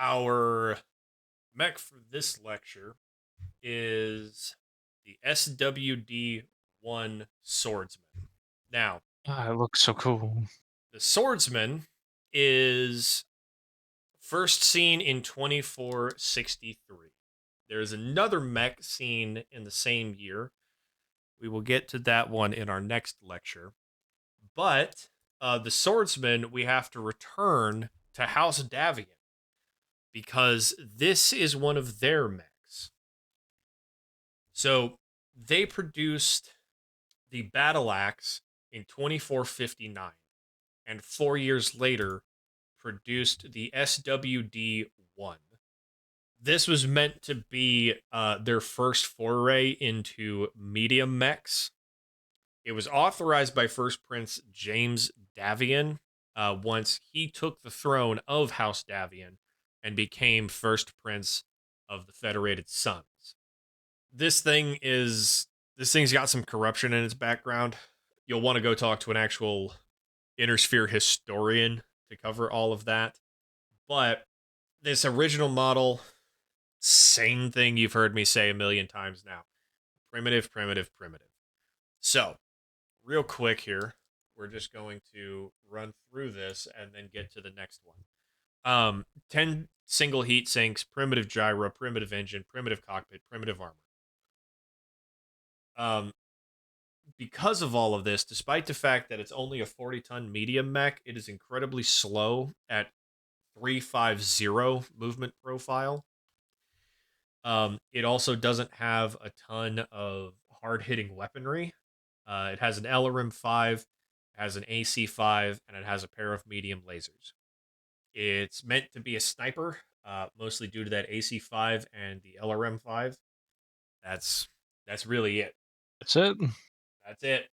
our mech for this lecture is the SWD-1 Swordsman. Now, It looks so cool. the Swordsman is first seen in 2463. There's another mech seen in the same year. We will get to that one in our next lecture. But the Swordsman, we have to return to House Davian because this is one of their mechs. So they produced the Battle Axe in 2459, and 4 years later produced the SWD 1. This was meant to be their first foray into medium mechs. It was authorized by First Prince James Davian once he took the throne of House Davian and became First Prince of the Federated Sons. This thing's got some corruption in its background. You'll want to go talk to an actual Inner Sphere historian to cover all of that. But this original model, same thing you've heard me say a million times now. Primitive, primitive, primitive. So, real quick here, we're just going to run through this and then get to the next one. 10 single heat sinks, primitive gyro, primitive engine, primitive cockpit, primitive armor. Because of all of this, despite the fact that it's only a 40-ton medium mech, it is incredibly slow at 350 movement profile. It also doesn't have a ton of hard-hitting weaponry. It has an LRM 5, has an AC 5, and it has a pair of medium lasers. It's meant to be a sniper, mostly due to that AC 5 and the LRM 5. That's really it. That's it. That's it.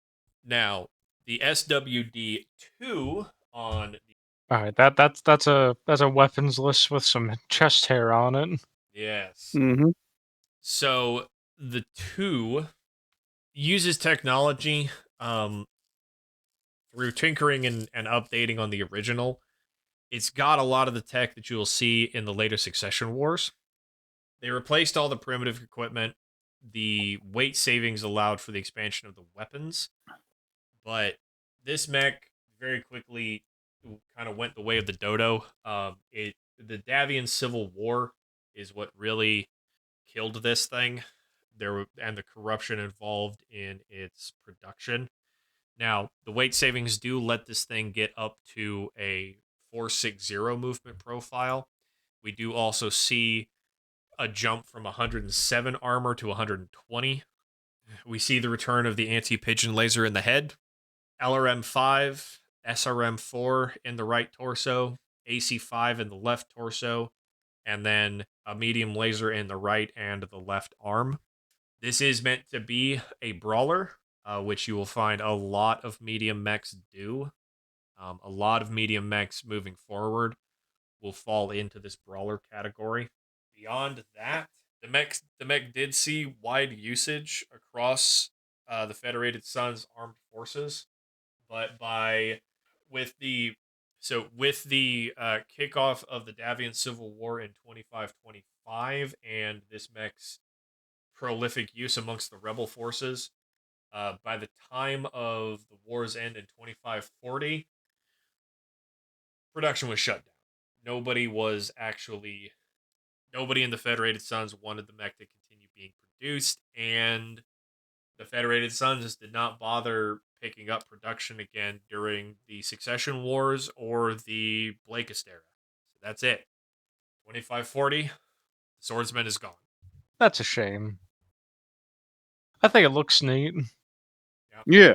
Now, the SWD 2 on the All right, that's a weapons list with some chest hair on it. yes. Mm-hmm. So the 2 uses technology through tinkering and updating on the original. It's got a lot of the tech that you will see in the later Succession Wars. They replaced all the primitive equipment. The weight savings allowed for the expansion of the weapons. But this mech very quickly kind of went the way of the dodo. The Davian Civil War is what really killed this thing. And the corruption involved in its production. Now, the weight savings do let this thing get up to a 460 movement profile. We do also see a jump from 107 armor to 120. We see the return of the anti-pigeon laser in the head, LRM 5, SRM 4 in the right torso, AC 5 in the left torso, and then a medium laser in the right and the left arm. This is meant to be a brawler, which you will find a lot of medium mechs do. A lot of medium mechs moving forward will fall into this brawler category. Beyond that, the mech did see wide usage across the Federated Sons armed forces, but with the kickoff of the Davian Civil War in 2525 and this mech's prolific use amongst the rebel forces, by the time of the war's end in 2540, production was shut down. Nobody in the Federated Sons wanted the mech to continue being produced, and the Federated Sons did not bother picking up production again during the Succession Wars or the Blakist era. So that's it. 2540, the Swordsman is gone. That's a shame. I think it looks neat. Yep. Yeah.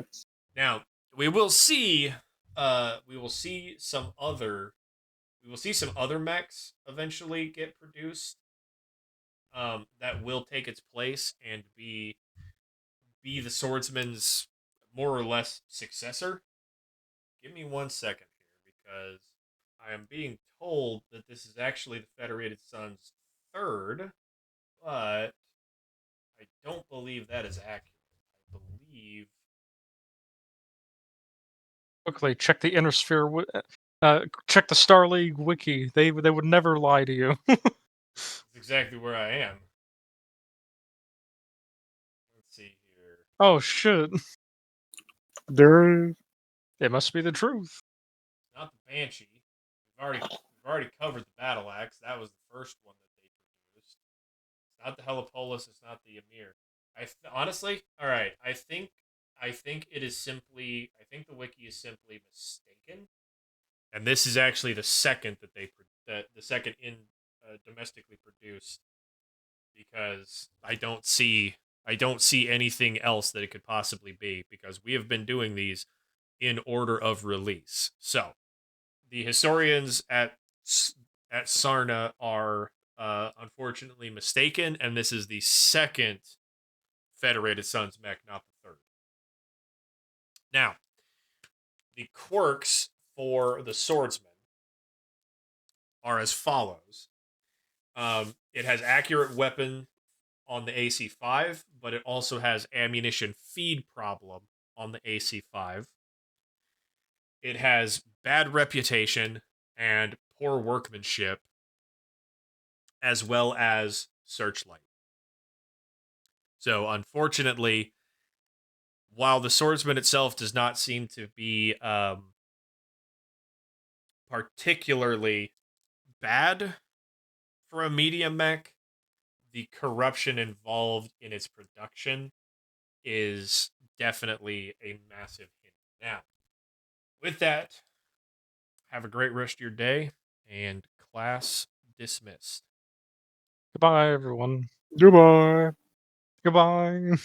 Now we will see some other mechs eventually get produced that will take its place and be the Swordsman's more or less successor. Give me 1 second here, because I am being told that this is actually the Federated Sons' third, but I don't believe that is accurate. I believe Buckley, check the Inner Sphere Check the Star League wiki. They would never lie to you. That's exactly where I am. Let's see here. Oh shit! There, It must be the truth. Not the Banshee. We've already covered the Battle Axe. That was the first one that they produced. It's not the Helipolis. It's not the Ymir. Honestly, all right. I think it is simply. I think the wiki is simply mistaken, and this is actually the second that the second in domestically produced, because I don't see anything else that it could possibly be, because we have been doing these in order of release. So the historians at Sarna are unfortunately mistaken, and this is the second Federated Sons mech, not the third. Now, the quirks for the Swordsman are as follows. It has accurate weapon on the AC5, but it also has ammunition feed problem on the AC5. It has bad reputation and poor workmanship, as well as searchlight. So, unfortunately, while the Swordsman itself does not seem to be particularly bad for a medium mech, the corruption involved in its production is definitely a massive hint. Now, with that, have a great rest of your day, and class dismissed. Goodbye, everyone. goodbye. Goodbye.